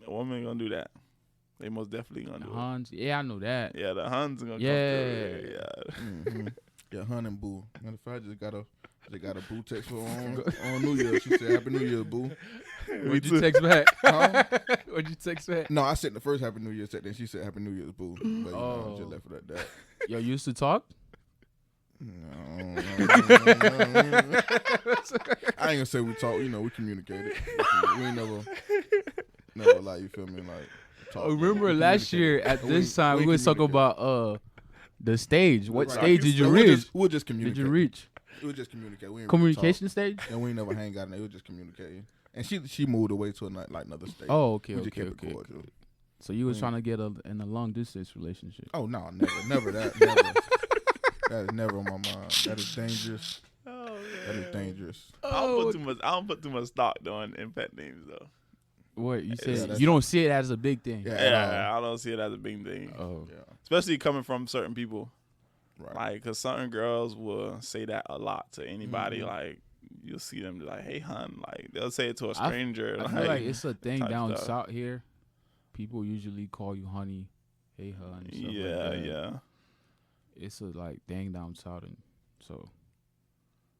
a woman gonna do that. They most definitely gonna do Hans. Yeah, I know that. it. Yeah, the huns are gonna Yeah. come through. Yeah. Mm-hmm. Yeah, hun and boo. Matter of fact, I just got a boo text for on New Year. She said, "Happy New Year, boo." What'd you text back? Huh? What'd you text back? No, I sent the first Happy New Year text, then she said, "Happy New Year's, boo." But you know, I just Oh. left it at that. Y'all used to talk? No. I ain't gonna say we talk. You know, we communicated. We ain't never like, you feel me, like. Talk, Remember we last communicated. year at We- this time we we was talking communicated. about the stage. What Right. stage did you We'll reach? we'll just Did communicate. you reach? We'll just communicate. We ain't really Communication stage? talk, and we ain't never hang out, and they was just communicating. And she moved away to another state. Oh, okay, we just okay, kept it okay. cordial. So you was trying to get in a long distance relationship. Oh no, never that, never. That is never on my mind. That is dangerous. Oh, That is man. dangerous. I don't put too much stock though in pet names though. What you Yeah, said? that's- You don't see it as a big thing. Yeah, at all. Yeah, I don't see it as a big thing, Oh, Yeah, especially coming from certain people. right. Like, cause certain girls will say that a lot to anybody. Mhm. Like, you'll see them be like, "Hey, hun," like they'll say it to a I stranger. I feel like it's a thing type down stuff. south here. People usually call you honey, hey hun. Stuff like yeah, that. yeah, It's a like thing down south, and so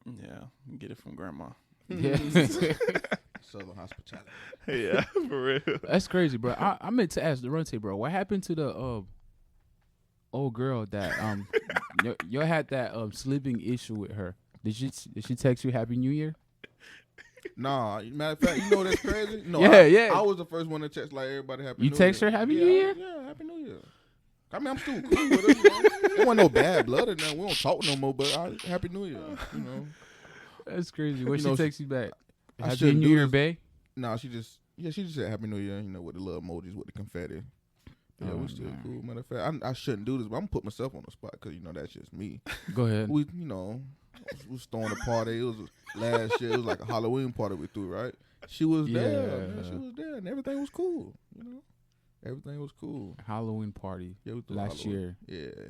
yeah. Get it from grandma. yeah. Southern hospitality. Yeah, for real. That's crazy, bro. I meant to ask Durante, bro, what happened to the old girl that you had that sleeping issue with her? Did she text you Happy New Year? Nah, matter of fact, you know what's crazy? No, Yeah. I was the first one to text like everybody Happy You New text Year. her Happy Yeah, New Year? Yeah, Happy New Year. I mean, I'm still cool with her. You know? There wasn't no bad blood in there. We don't talk no more, but Happy New Year. You know. That's crazy. What You she know, text you back? I Happy shouldn't New do Year, this. bae. Nah, she just said Happy New Year. You know, with the little emojis with the confetti. But yeah, Oh, we still man. cool. Matter of fact, I shouldn't do this, but I'm gonna put myself on the spot because you know that's just me. Go ahead. We was throwing a party. It was last year. It was like a Halloween party we threw, right? She was there. Man. Yeah. She was there, and everything was cool. You know, everything was cool. Halloween party Yeah, we threw last Halloween. year. Yeah.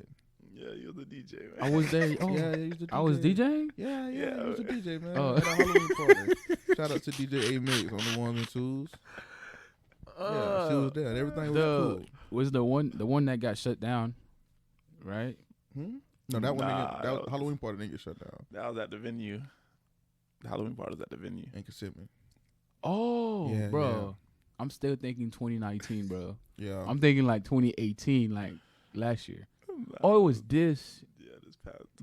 Yeah, you're the DJ, man. I was there. Oh, Yeah, he was the DJ. I was DJing. Yeah, Yeah. he was a DJ, man. Oh. At a Halloween party. Shout out to DJ A Mix on the ones and twos. Yeah, she was there. And everything was cool. Was the one that got shut down, right? No, that one. Nah, That was, Halloween party didn't get shut down. That was at the venue. The Halloween party was at the venue. In Kissimmee. Oh, Yeah, bro. yeah. I'm still thinking 2019, bro. Yeah. I'm thinking like 2018, like last year. Oh, it was this. Yeah, this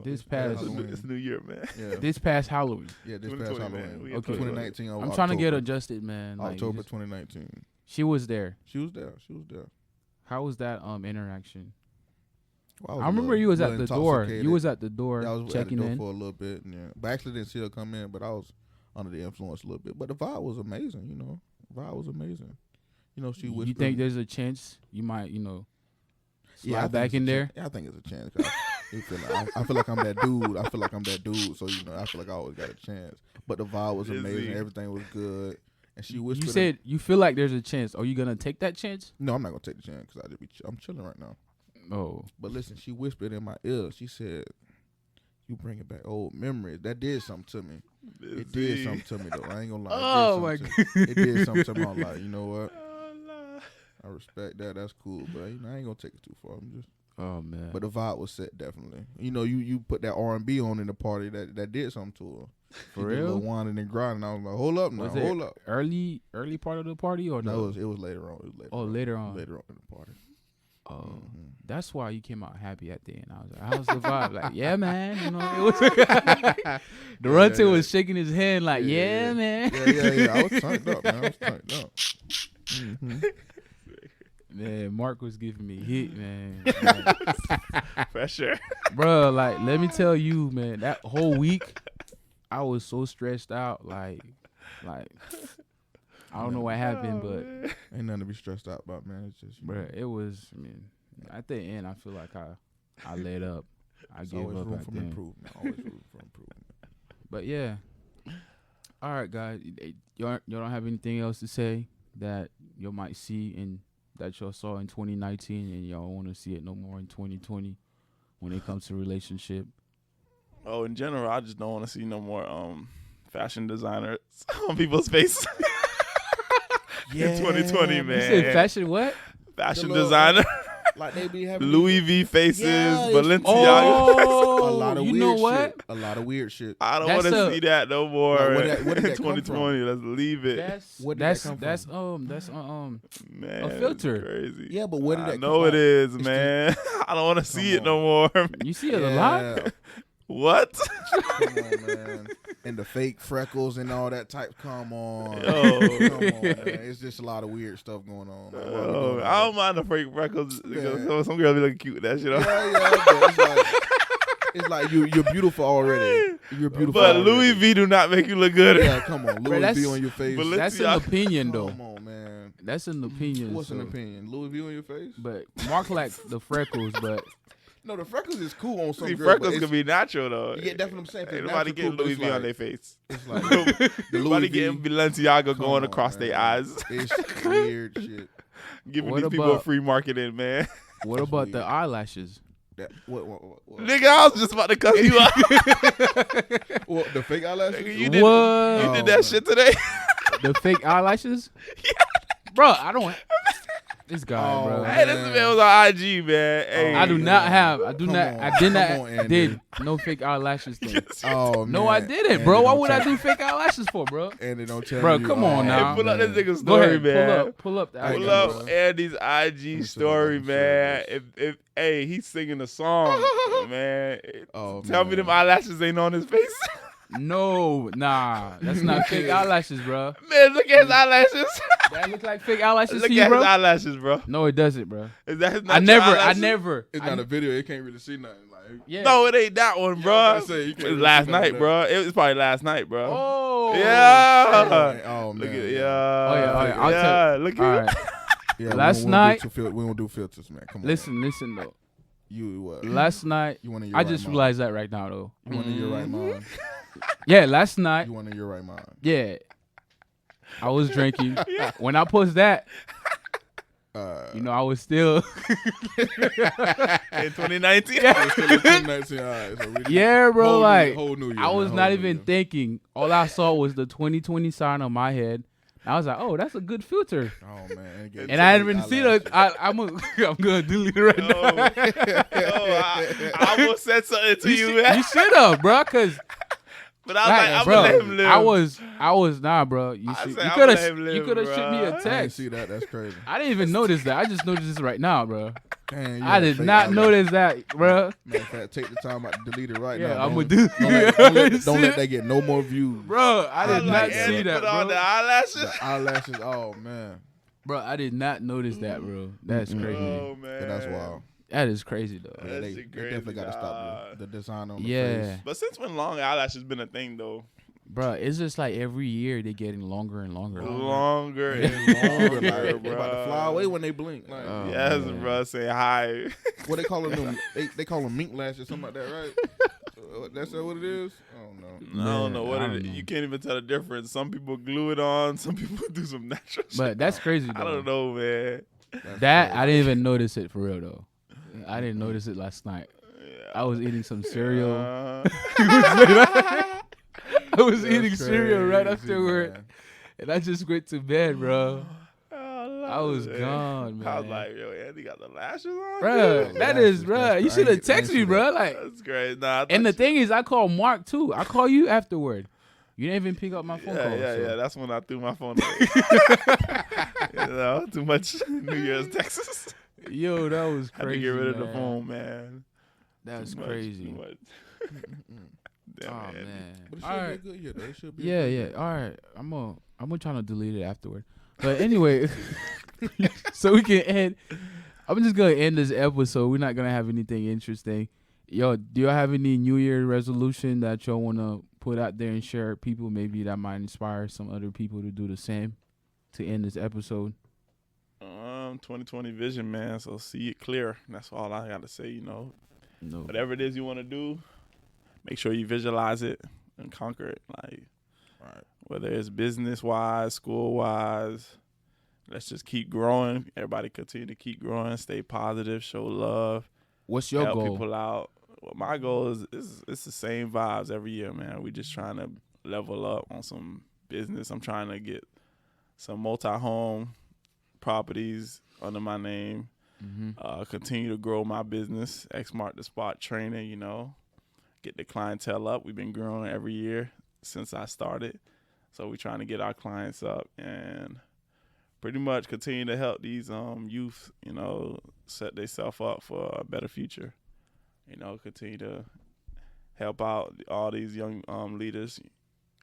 This past Halloween. It's New Year, man. Yeah, this past Halloween. yeah, this past 2020, man. Halloween. We Okay. 2019. I'm trying to get adjusted, man. Like, October just- 2019. she was there. She was there. She was there. How was that interaction? Well, I remember you was at little the door. intoxicated. You was at the door Yeah, I was checking at the door in. for a little bit. Yeah, but I actually didn't see her come in, but I was under the influence a little bit. But the vibe was amazing. You know, the vibe was amazing. You know, she You whispered. think there's a chance you might, slide I think back it's in a there? Yeah, I think it's a chance. 'Cause I feel like I'm that dude. I feel like I'm that dude. So I feel like I always got a chance. But the vibe was Is amazing. he? Everything was good. And she whispered. You said you feel like there's a chance. Are you gonna take that chance? no, I'm not gonna take the chance because I'm chilling right now. Oh, But listen, she whispered in my ear. She said, "You bringing back old memories." That did something to me. It did something to me though. I ain't gonna lie. Oh, my It did something to me. I'm like, you know what? Oh, Lord. I respect that. That's cool, but I ain't gonna take it too far. I'm just. oh man. But the vibe was set definitely. You know, you put that R&B on in the party that did something to her. For She did a real? little whining and grinding. I was like, hold up now, Was it hold up. early part of the party or No, no? it was later on. It was later. Oh, later on. Later on in the party. Oh, Mhm. that's why you came out happy at the end. I was like, how's the vibe? Like, yeah, man. It was the run to yeah. was shaking his hand like, yeah, man. Yeah. I was turned up, man. I was turned up. Mhm. Man, Mark was giving me hit, man. For sure. Bro, like, let me tell you, man, that whole week, I was so stressed out. Like, I don't know what happened, but, Ain't nothing to be stressed out about, man. It's just, bro, it was, I mean, at the end, I feel like I let up. I there's gave always up room at for the end. improvement. Always room for improvement. But yeah. All right, guys. You don't have anything else to say that you might see and that y'all saw in 2019 and y'all want to see it no more in 2020 when it comes to relationship? Oh, in general, I just don't want to see no more fashion designers on people's face. In 2020, man. You said fashion what? Fashion The little- designer. Like they be having Louis V faces, Yeah, it's- Balenciaga. Oh, a lot of you weird know what? shit. A lot of weird shit. I don't That's want to a- see that no more. Like, where did in that come 2020, let's leave it. Where did that come that's from? Man, a it's filter. Crazy. Yeah, but where did I that know come it from? is, It's man. I don't want to see it Come no more. you see it a lot. Yeah. What? Come on, man. And the fake freckles and all that type. Come on. Yo. Come on, man. It's just a lot of weird stuff going on. Man. Why we Oh, doing I all don't mind the fake freckles because Man. some girls be looking cute with that shit that? on. Yeah, but it's like you're beautiful already. You're beautiful. But already. Louis V do not make you look good. Yeah, come on. Bro, Louis that's- V on your face. But That's an Balenciaga. opinion, though. Come on, man. That's an opinion. What's an so- opinion? Louis V on your face? But Mark like the freckles, but No, the freckles is cool on some See, girls. freckles but can be natural though. Yeah, that's what I'm saying. Ain't It's nobody natural getting cool, but Louis it's V on like- their face. It's like the Louis Nobody V. getting Balenciaga Come going on, across man. their eyes. It's weird shit. Giving What these people about- free marketing, man. what That's about the weird. eyelashes? That what? Nigga, I was just about to cuss you out. What, the fake eyelashes? Nigga, you did What? that man. shit today. The fake eyelashes? Bro, I don't. This guy, Oh, bro. Hey, this man was on IG, man. Hey, I do man. not have. I do Come not. on. I did not. Come on, Andy. did no fake eyelashes thing. Oh No, man. I didn't, Andy bro. Why don't would I tell- do fake eyelashes for, bro? Andy don't tell Bro, you. come on Hey, now. pull up this man. nigga's Go story, ahead. man. Pull up the I Pull got eyelashes, up bro. Andy's IG me see if I story, can man. share If hey, he's singing a song, man. Oh, Tell me man. them eyelashes ain't on his face. No, nah, that's not fake eyelashes, bro. Man, look at his eyelashes. That look like fake eyelashes Look to you, at his bro. eyelashes, bro. No, it doesn't, bro. Is that his I natural never. eyelashes? It's not a video. You can't really see nothing. Like, Yeah. No, it ain't that one, Yeah, bro. I was gonna say, you It can't was really last see none of night, that. bro. It was probably last night, bro. Oh. Yeah. oh man. Look at yeah. yeah. Oh, yeah, I'll yeah. Look All at right. Yeah, Last we don't night- we don't do filters, man. Come on. Listen though. You what? Last night, You want in your I right just mind. realized that right now though. You want in your right mind. Yeah, last night. You want in your right mind. Yeah, I was drinking. When I post that, I was still. in 2019. It's still in 2019, all right, so we- Yeah, bro. whole Like whole new year, I was man, not whole even new year. thinking. All I saw was the 2020 sign on my head. I was like, "Oh, that's a good filter," Oh man. and I didn't even see the. I'm gonna delete it right now. I almost said something to you, man. You should have, bro, because But I was like, I'm bro, gonna let him live. I was nah, bro. You I should, said, you I'ma could let him have live, you could have shipped me a bruh. I didn't text. see that. That's crazy. I didn't even notice that. I just noticed this right now, bro. Damn, you I had did fake not eyelash. notice that, bro. Matter of fact, take the time out to delete it right now. Yeah, I'm Don't- gonna do. Don't let that get no more views. Bro, I I did was not like, see Andy that, put on bro. the eyelashes. The eyelashes, oh man. Bro, I did not notice that, bro. That's crazy. Oh man, Yeah, that's wild. That is crazy, though. Yeah, That they shit definitely got to stop dog. the design on the Yeah. face. But since when long eyelashes been a thing though? Bro, it's just like every year they're getting longer and longer. Longer and Longer, longer, like, they about to fly away when they blink. Like, Oh, yes, man. bro. Say hi. what they calling them? They call them mink lashes, something like that, right? That's what it is. I don't know. I don't know what I it don't is. know. You can't even tell the difference. Some people glue it on. Some people do some natural shit. But that's crazy, though. I don't know, man. That's That, crazy. I didn't even notice it for real, though. I didn't notice it last night. I was eating some cereal. I was That's eating cereal right crazy, afterward. man. And I just went to bed, bro. I was man. gone, man. I was like, yo, Andy got the lashes on? Bro, dude? that Lashes, is, bro. that's You cra- should I have ain't texted see me, that. bro. Like, That's great. Nah, I and the thought thing is, I called Mark too. I call you afterward. You didn't even pick up my phone call. yeah. so. That's when I threw my phone away. You know, too much New Year's Texas. Yo, that was Had to crazy. get rid of the man. phone, man. That's Too much, crazy. too much. Damn, Oh Andy. But man. it should All be a right. good year, though. It should be. Yeah, yeah. All right. I'm gonna try to delete it afterward. But anyway, so we can end. I'm just gonna end this episode. We're not gonna have anything interesting. Yo, do y'all have any New Year resolution that y'all wanna put out there and share with people? Maybe that might inspire some other people to do the same to end this episode. 2020 vision, man. So see it clear. That's all I got to say. You know, No. whatever it is you want to do, make sure you visualize it and conquer it. Like, Right. whether it's business wise, school wise, let's just keep growing. Everybody continue to keep growing. Stay positive. Show love. What's your help goal? people out. Well, my goal is it's the same vibes every year, man. We just trying to level up on some business. I'm trying to get some multi-home properties under my name. Mm-hmm. Continue to grow my business. X Mark the Spot training. You know, get the clientele up. We've been growing every year since I started, so we're trying to get our clients up and pretty much continue to help these youth, you know, set themselves up for a better future. You know, continue to help out all these young leaders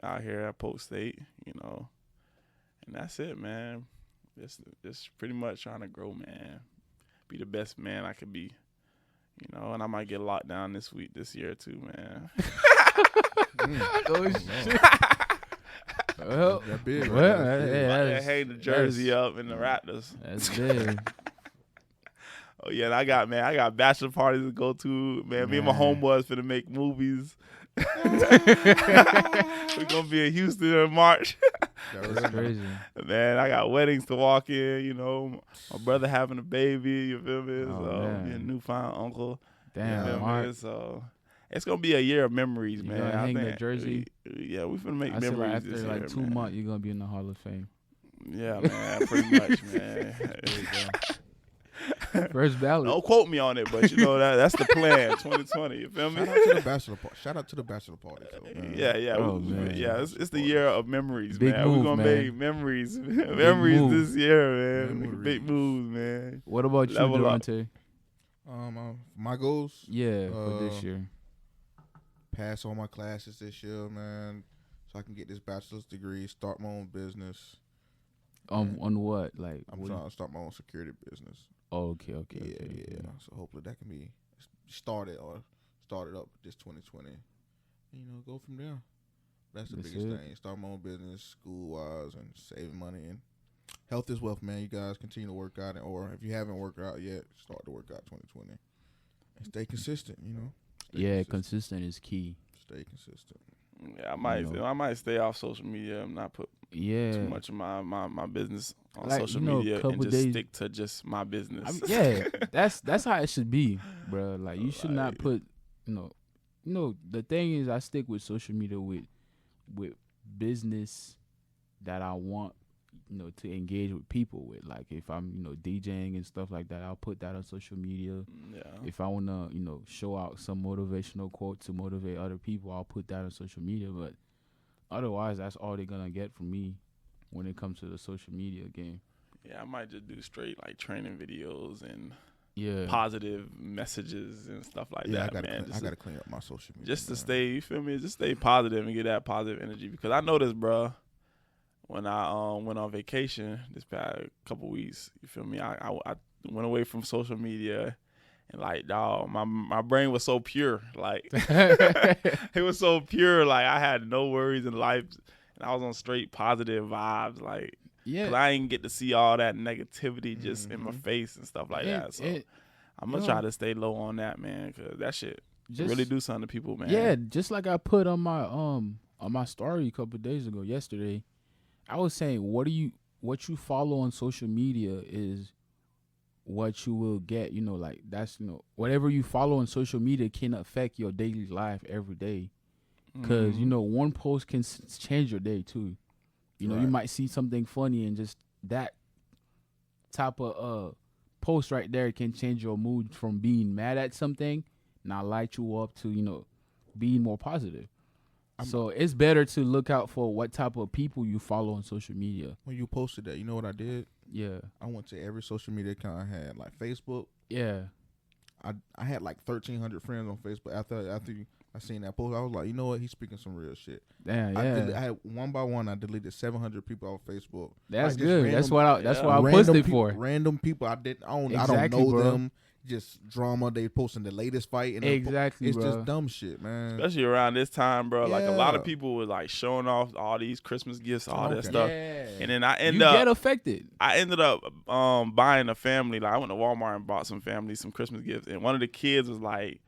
out here at Polk State, you know. And that's it, man. Just pretty much trying to grow, man. Be the best man I could be. You know, and I might get locked down this year too, man. Oh shit. Well, That big. well, That's big. yeah, Might that's- hang the jersey up in the Raptors. That's big. Oh yeah, and I got bachelor parties to go to. Man, me and my Man. homeboys finna make movies. We're gonna be in Houston in March. That's crazy. Man, I got weddings to walk in. You know, my brother having a baby. You feel me? Oh, So man. be a newfound uncle. You Damn, feel Mark. me? So it's gonna be a year of memories, You man. gonna I hang the think jersey? Yeah, we finna make I said memories like after this like year, 2 man. months, you're gonna be in the Hall of Fame. Yeah, man, pretty much, man. First ballot. Don't quote me on it, but you know that's the plan. 2020, you feel me? Shout out to the bachelor party. Shout out to the bachelor party. Though, man. Yeah. Oh, man. Yeah, it's the year of memories, Big man. move, We're gonna man. make memories memories move. this year, man. Memories. Big moves, man. What about you, Level up. Durante? My goals: Yeah, for this year. pass all my classes this year, man, so I can get this bachelor's degree, start my own business. On what? Like, I'm what- trying to start my own security business. oh, okay. Yeah. So hopefully that can be started up this 2020. You know, go from there. That's the That's biggest it. thing. Start my own business, school wise, and saving money. And health is wealth, man. You guys continue to work out, or if you haven't worked out yet, start to work out 2020 and stay consistent. You know. Stay Yeah, consistent. consistent is key. Stay consistent. Yeah, know. I might stay off social media and not put Yeah. too much of my business on Like, social you know, media and couple just days- stick to just my business. Yeah, that's how it should be, bro. Like you should not Like- put, you know. The thing is, I stick with social media with business that I want to engage with people with. Like if I'm, DJing and stuff like that, I'll put that on social media. Yeah. If I want to, show out some motivational quote to motivate other people, I'll put that on social media. But otherwise, that's all they're going to get from me when it comes to the social media game. Yeah, I might just do straight like training videos and Yeah. positive messages and stuff like Yeah, that, man. I gotta clean up my social media. Just to man. stay, you feel me? Just stay positive and get that positive energy. Because I noticed, bro, when I went on vacation this past couple weeks, you feel me? I went away from social media, and like, dog, my brain was so pure. Like, it was so pure. Like, I had no worries in life, and I was on straight positive vibes. Like, Yeah. 'cause I didn't get to see all that negativity just in my face and stuff like that. So I'm gonna try to stay low on that, man, because that shit really do something to people, man. Yeah, just like I put on my story a couple of days ago, yesterday, I was saying what you follow on social media is what you will get. Like that's whatever you follow on social media can affect your daily life every day. Because one post can change your day too. You might see something funny and just that type of post right there can change your mood from being mad at something, now light you up to, being more positive. So it's better to look out for what type of people you follow on social media. When you posted that, you know what I did? Yeah. I went to every social media account I had, like Facebook. Yeah. I had like 1,300 friends on Facebook. After I seen that post, I was like, you know what? He's speaking some real shit. Damn, I had one by one. I deleted 700 people off Facebook. That's like, good. That's what I random posted people, for. Random people I don't Exactly, know bro. them. Just drama. They posting the latest fight. And Exactly, it's bro. just dumb shit, man. Especially around this time, bro. Like a lot of Yeah. people were like showing off all these Christmas gifts, all that Okay. stuff. Yeah. And then I you get affected. ended up buying a family. Like I went to Walmart and bought some Christmas gifts. And one of the kids was like,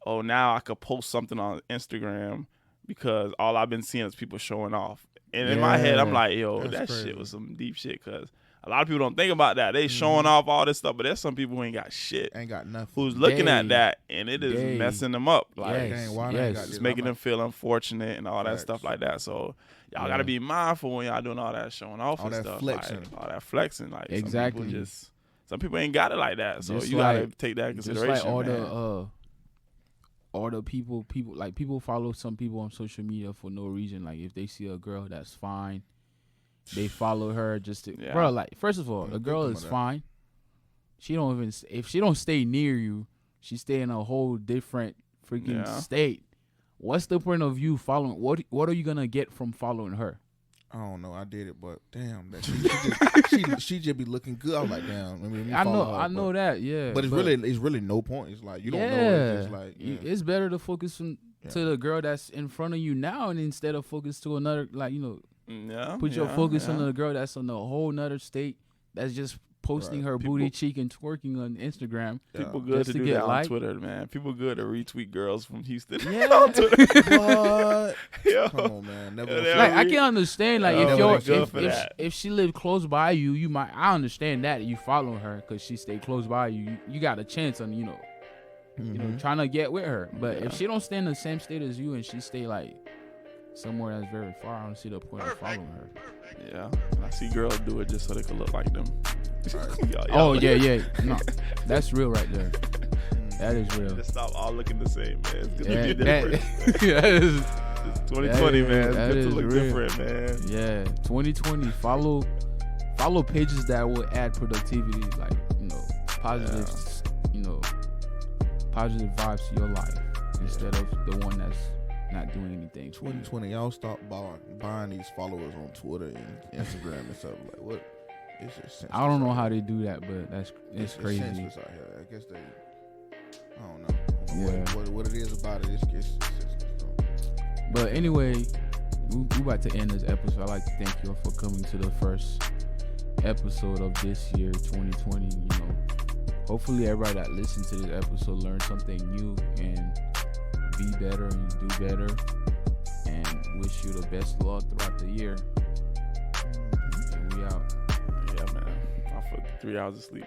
"Oh, now I could post something on Instagram because all I've been seeing is people showing off." And in my head, I'm like, "Yo, That's that crazy. shit was some deep shit." Because a lot of people don't think about that. They showing off all this stuff, but there's some people who ain't got shit. Ain't got nothing. Who's looking Gay. at that, and it is Gay. messing them up. Like, Yes. Dang, why they yes. ain't got it's this? making I'm them feel unfortunate and all that Facts. stuff like that. So y'all Yeah. gotta be mindful when y'all doing all that showing off All and that stuff. flexing. Like, all that flexing. Like Exactly. some people ain't got it like that. So Just you gotta like- take that in Just consideration. like man. all the people follow some people on social media for no reason. Like if they see a girl that's fine, they follow her just to Yeah. bro. Like first of all, I'm a girl thinking is about that. fine. She don't even if she don't stay near you, she stay in a whole different freaking Yeah. state. What's the point of you following? What are you gonna get from following her? I don't know. I did it, but damn, that she just be looking good. I was like, damn. Let me I follow know, her, I know but, that, yeah. But it's really no point. It's like you don't know. It's just like It's better to focus to the girl that's in front of you now, and instead of focus to another, like Yeah. put your focus on yeah. the girl that's on a whole nother state that's just posting Right. her booty People- cheek and twerking on Instagram. People Yeah. good Just to to do get that on liked. Twitter, man. People good to retweet girls from Houston. Yeah. What? Yo. Come on, man. Never. Yeah, gonna they say- Like I can understand, like Yeah, if they you're good for if that. if she lived close by you, you might. I understand that you following her because she stay close by you. You got a chance on Mhm. trying to get with her. But Yeah. if she don't stay in the same state as you and she stay like somewhere that's very far, I don't see the point of following her. Yeah. And I see girls do it just so they can look like them. Y'all- Oh y'all- yeah. No, that's real right there. That is real. Just stop all looking the same, man. It's good Yeah, to be different. that is, It's 2020, man. It's that good to is look real. different, man. yeah. 2020. Follow pages that will add productivity, like positive, positive vibes to your life instead of the one that's not doing anything. 2020, y'all stop buying these followers on Twitter and Instagram and stuff. Like what? It's just senseless. I don't know out how here. they do that, but it's It's crazy. senseless out here. I guess I don't know. Yeah. What it is about it is senseless. So. But anyway, we about to end this episode. I'd like to thank you all for coming to the first episode of this year, 2020. Hopefully everybody that listens to this episode learned something new and be better and do better. And wish you the best luck throughout the year. And we out. Yeah, man. I put 3 hours of sleep.